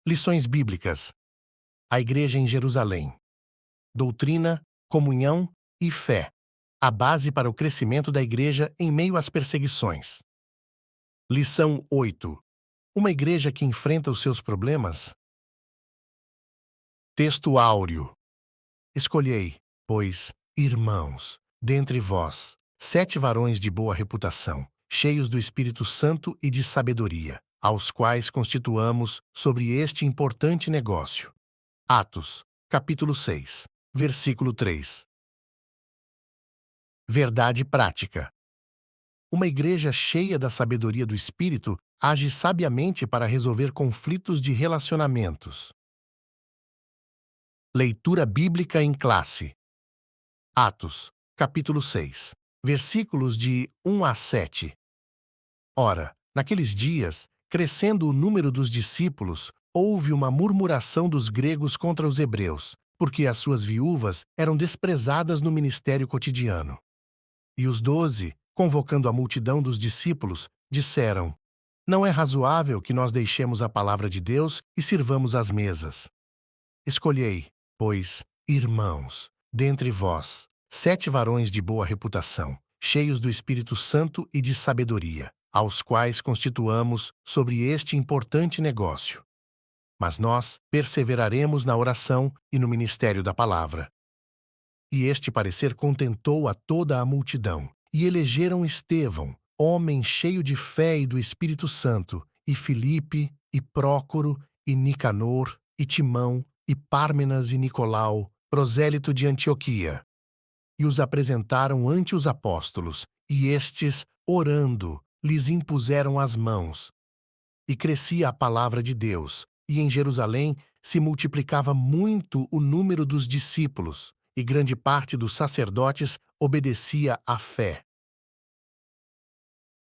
Lições bíblicas. A Igreja em Jerusalém. Doutrina, comunhão e fé. A base para o crescimento da Igreja em meio às perseguições. Lição 8. Uma igreja que enfrenta os seus problemas? Texto áureo. Escolhei, pois, irmãos, dentre vós, 7 varões de boa reputação, cheios do Espírito Santo e de sabedoria, aos quais constituamos sobre este importante negócio. Atos, capítulo 6, versículo 3. Verdade prática. Uma igreja cheia da sabedoria do Espírito age sabiamente para resolver conflitos de relacionamentos. Leitura bíblica em classe. Atos, capítulo 6, versículos de 1 a 7. Ora, naqueles dias, crescendo o número dos discípulos, houve uma murmuração dos gregos contra os hebreus, porque as suas viúvas eram desprezadas no ministério cotidiano. E os 12, convocando a multidão dos discípulos, disseram: Não é razoável que nós deixemos a palavra de Deus e sirvamos às mesas. Escolhei, pois, irmãos, dentre vós, 7 varões de boa reputação, cheios do Espírito Santo e de sabedoria, aos quais constituamos sobre este importante negócio. Mas nós perseveraremos na oração e no ministério da palavra. E este parecer contentou a toda a multidão, e elegeram Estevão, homem cheio de fé e do Espírito Santo, e Filipe, e Prócoro, e Nicanor, e Timão, e Pármenas e Nicolau, prosélito de Antioquia. E os apresentaram ante os apóstolos, e estes, orando, lhes impuseram as mãos. E crescia a palavra de Deus, e em Jerusalém se multiplicava muito o número dos discípulos, e grande parte dos sacerdotes obedecia à fé.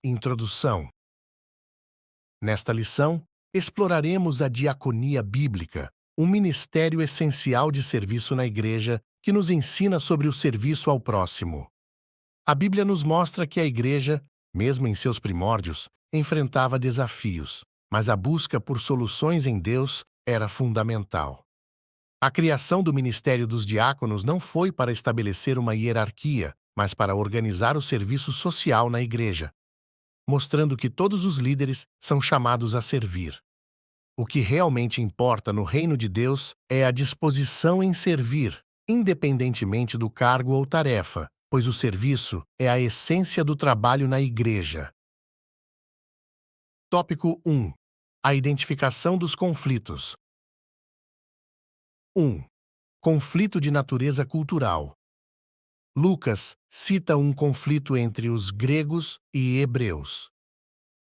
Introdução. Nesta lição, exploraremos a diaconia bíblica, um ministério essencial de serviço na Igreja que nos ensina sobre o serviço ao próximo. A Bíblia nos mostra que a Igreja, mesmo em seus primórdios, enfrentava desafios, mas a busca por soluções em Deus era fundamental. A criação do ministério dos diáconos não foi para estabelecer uma hierarquia, mas para organizar o serviço social na Igreja, mostrando que todos os líderes são chamados a servir. O que realmente importa no reino de Deus é a disposição em servir, independentemente do cargo ou tarefa, pois o serviço é a essência do trabalho na Igreja. Tópico 1. A identificação dos conflitos. 1. Conflito de natureza cultural. Lucas cita um conflito entre os gregos e hebreus.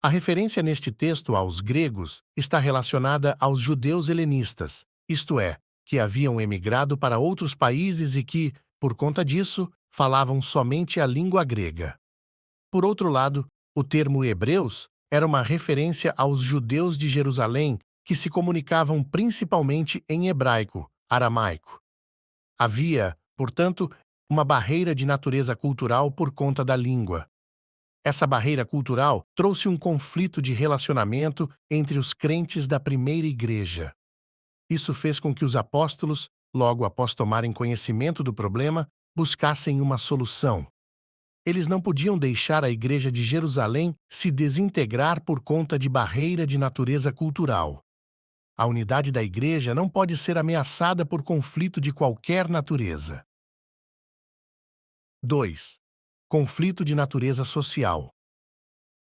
A referência neste texto aos gregos está relacionada aos judeus helenistas, isto é, que haviam emigrado para outros países e que, por conta disso, falavam somente a língua grega. Por outro lado, o termo hebreus era uma referência aos judeus de Jerusalém que se comunicavam principalmente em hebraico, aramaico. Havia, portanto, uma barreira de natureza cultural por conta da língua. Essa barreira cultural trouxe um conflito de relacionamento entre os crentes da primeira igreja. Isso fez com que os apóstolos, logo após tomarem conhecimento do problema, buscassem uma solução. Eles não podiam deixar a igreja de Jerusalém se desintegrar por conta de barreira de natureza cultural. A unidade da igreja não pode ser ameaçada por conflito de qualquer natureza. 2. Conflito de natureza social.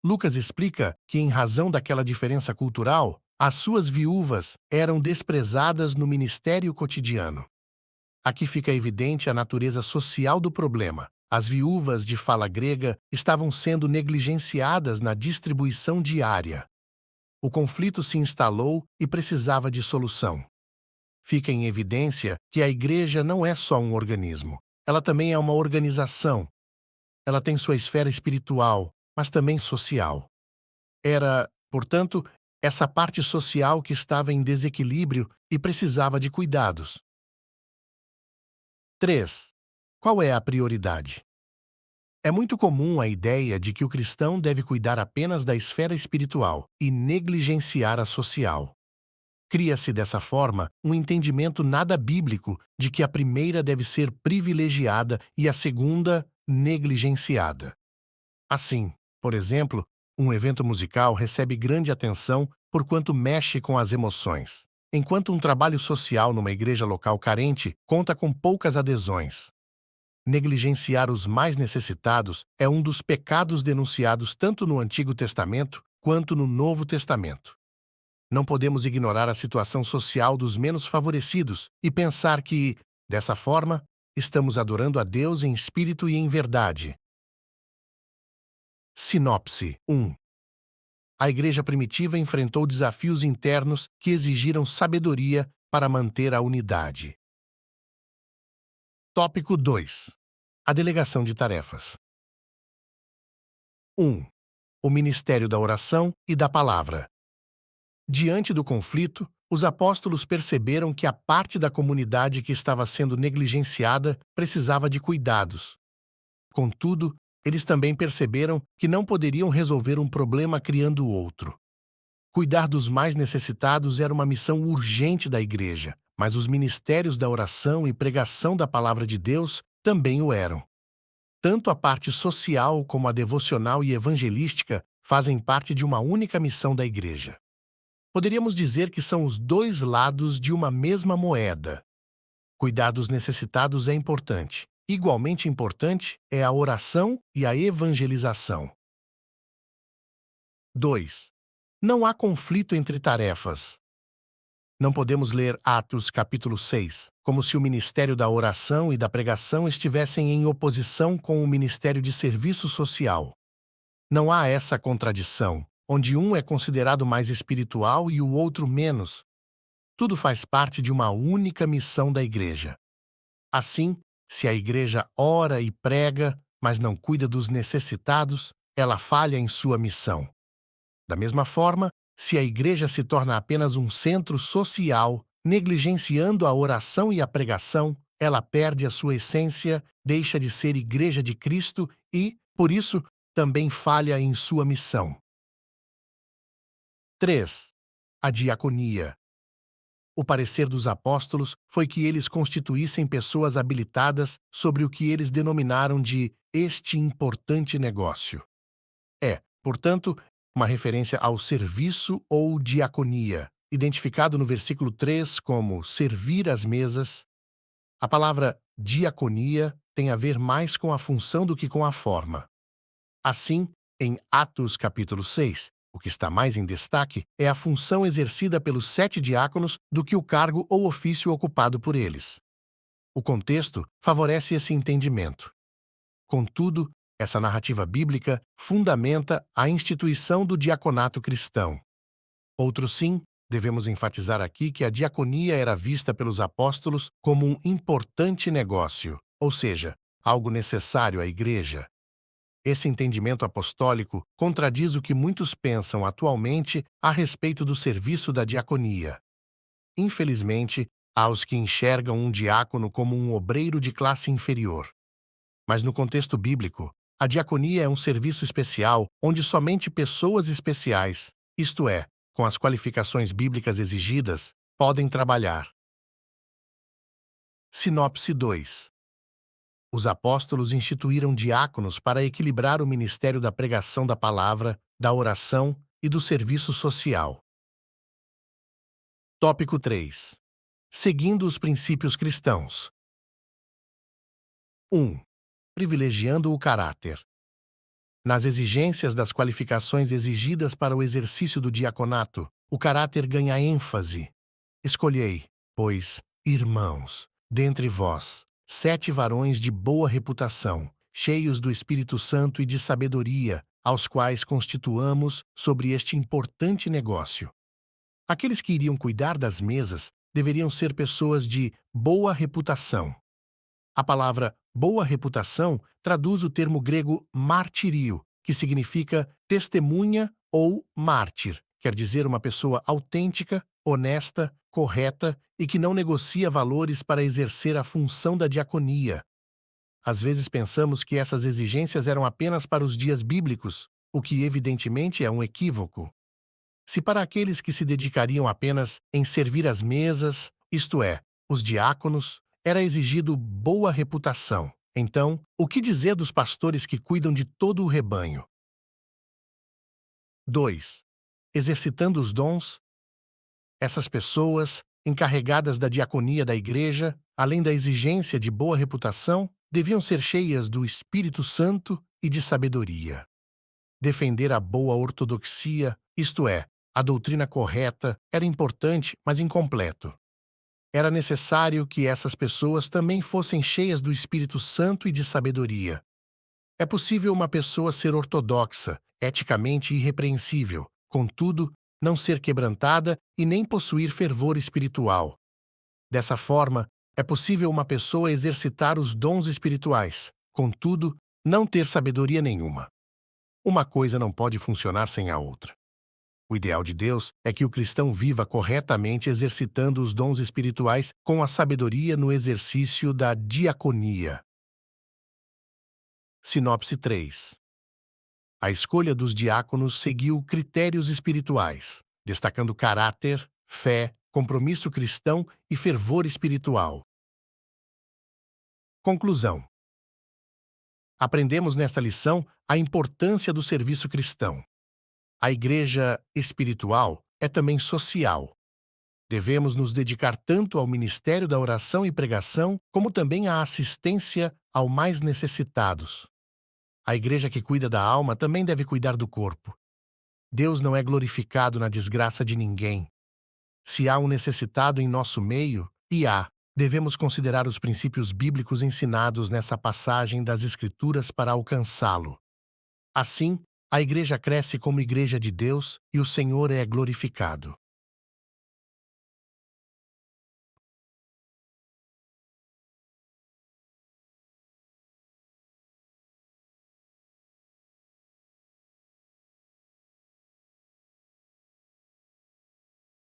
Lucas explica que, em razão daquela diferença cultural, as suas viúvas eram desprezadas no ministério cotidiano. Aqui fica evidente a natureza social do problema. As viúvas de fala grega estavam sendo negligenciadas na distribuição diária. O conflito se instalou e precisava de solução. Fica em evidência que a igreja não é só um organismo. Ela também é uma organização. Ela tem sua esfera espiritual, mas também social. Era, portanto, essa parte social que estava em desequilíbrio e precisava de cuidados. 3. Qual é a prioridade? É muito comum a ideia de que o cristão deve cuidar apenas da esfera espiritual e negligenciar a social. Cria-se dessa forma um entendimento nada bíblico de que a primeira deve ser privilegiada e a segunda negligenciada. Assim, por exemplo, um evento musical recebe grande atenção porquanto mexe com as emoções, enquanto um trabalho social numa igreja local carente conta com poucas adesões. Negligenciar os mais necessitados é um dos pecados denunciados tanto no Antigo Testamento quanto no Novo Testamento. Não podemos ignorar a situação social dos menos favorecidos e pensar que, dessa forma, estamos adorando a Deus em espírito e em verdade. Sinopse 1. A igreja primitiva enfrentou desafios internos que exigiram sabedoria para manter a unidade. Tópico 2. A delegação de tarefas. 1. O ministério da oração e da palavra. Diante do conflito, os apóstolos perceberam que a parte da comunidade que estava sendo negligenciada precisava de cuidados. Contudo, eles também perceberam que não poderiam resolver um problema criando outro. Cuidar dos mais necessitados era uma missão urgente da igreja, mas os ministérios da oração e pregação da palavra de Deus também o eram. Tanto a parte social como a devocional e evangelística fazem parte de uma única missão da igreja. Poderíamos dizer que são os dois lados de uma mesma moeda. Cuidar dos necessitados é importante. Igualmente importante é a oração e a evangelização. 2. Não há conflito entre tarefas. Não podemos ler Atos capítulo 6 como se o ministério da oração e da pregação estivessem em oposição com o ministério de serviço social. Não há essa contradição, onde um é considerado mais espiritual e o outro menos. Tudo faz parte de uma única missão da igreja. Assim, se a igreja ora e prega, mas não cuida dos necessitados, ela falha em sua missão. Da mesma forma, se a igreja se torna apenas um centro social, negligenciando a oração e a pregação, ela perde a sua essência, deixa de ser igreja de Cristo e, por isso, também falha em sua missão. 3. A diaconia. O parecer dos apóstolos foi que eles constituíssem pessoas habilitadas sobre o que eles denominaram de este importante negócio. É, portanto, uma referência ao serviço ou diaconia, identificado no versículo 3 como servir às mesas. A palavra diaconia tem a ver mais com a função do que com a forma. Assim, em Atos capítulo 6, o que está mais em destaque é a função exercida pelos 7 diáconos do que o cargo ou ofício ocupado por eles. O contexto favorece esse entendimento. Contudo, essa narrativa bíblica fundamenta a instituição do diaconato cristão. Outro sim, devemos enfatizar aqui que a diaconia era vista pelos apóstolos como um importante negócio, ou seja, algo necessário à igreja. Esse entendimento apostólico contradiz o que muitos pensam atualmente a respeito do serviço da diaconia. Infelizmente, há os que enxergam um diácono como um obreiro de classe inferior. Mas no contexto bíblico, a diaconia é um serviço especial onde somente pessoas especiais, isto é, com as qualificações bíblicas exigidas, podem trabalhar. Sinopse 2. Os apóstolos instituíram diáconos para equilibrar o ministério da pregação da palavra, da oração e do serviço social. Tópico 3. Seguindo os princípios cristãos. 1. Privilegiando o caráter. Nas exigências das qualificações exigidas para o exercício do diaconato, o caráter ganha ênfase. Escolhei, pois, irmãos, dentre vós, 7 varões de boa reputação, cheios do Espírito Santo e de sabedoria, aos quais constituamos sobre este importante negócio. Aqueles que iriam cuidar das mesas deveriam ser pessoas de boa reputação. A palavra boa reputação traduz o termo grego martírio, que significa testemunha ou mártir, quer dizer uma pessoa autêntica, honesta, correta e que não negocia valores para exercer a função da diaconia. Às vezes pensamos que essas exigências eram apenas para os dias bíblicos, o que evidentemente é um equívoco. Se para aqueles que se dedicariam apenas em servir as mesas, isto é, os diáconos, era exigido boa reputação, então, o que dizer dos pastores que cuidam de todo o rebanho? 2. Exercitando os dons. Essas pessoas, encarregadas da diaconia da igreja, além da exigência de boa reputação, deviam ser cheias do Espírito Santo e de sabedoria. Defender a boa ortodoxia, isto é, a doutrina correta, era importante, mas incompleto. Era necessário que essas pessoas também fossem cheias do Espírito Santo e de sabedoria. É possível uma pessoa ser ortodoxa, eticamente irrepreensível, contudo, não ser quebrantada e nem possuir fervor espiritual. Dessa forma, é possível uma pessoa exercitar os dons espirituais, contudo, não ter sabedoria nenhuma. Uma coisa não pode funcionar sem a outra. O ideal de Deus é que o cristão viva corretamente exercitando os dons espirituais com a sabedoria no exercício da diaconia. Sinopse 3. A escolha dos diáconos seguiu critérios espirituais, destacando caráter, fé, compromisso cristão e fervor espiritual. Conclusão. Aprendemos nesta lição a importância do serviço cristão. A igreja espiritual é também social. Devemos nos dedicar tanto ao ministério da oração e pregação, como também à assistência aos mais necessitados. A igreja que cuida da alma também deve cuidar do corpo. Deus não é glorificado na desgraça de ninguém. Se há um necessitado em nosso meio, e há, devemos considerar os princípios bíblicos ensinados nessa passagem das Escrituras para alcançá-lo. Assim, a igreja cresce como igreja de Deus e o Senhor é glorificado.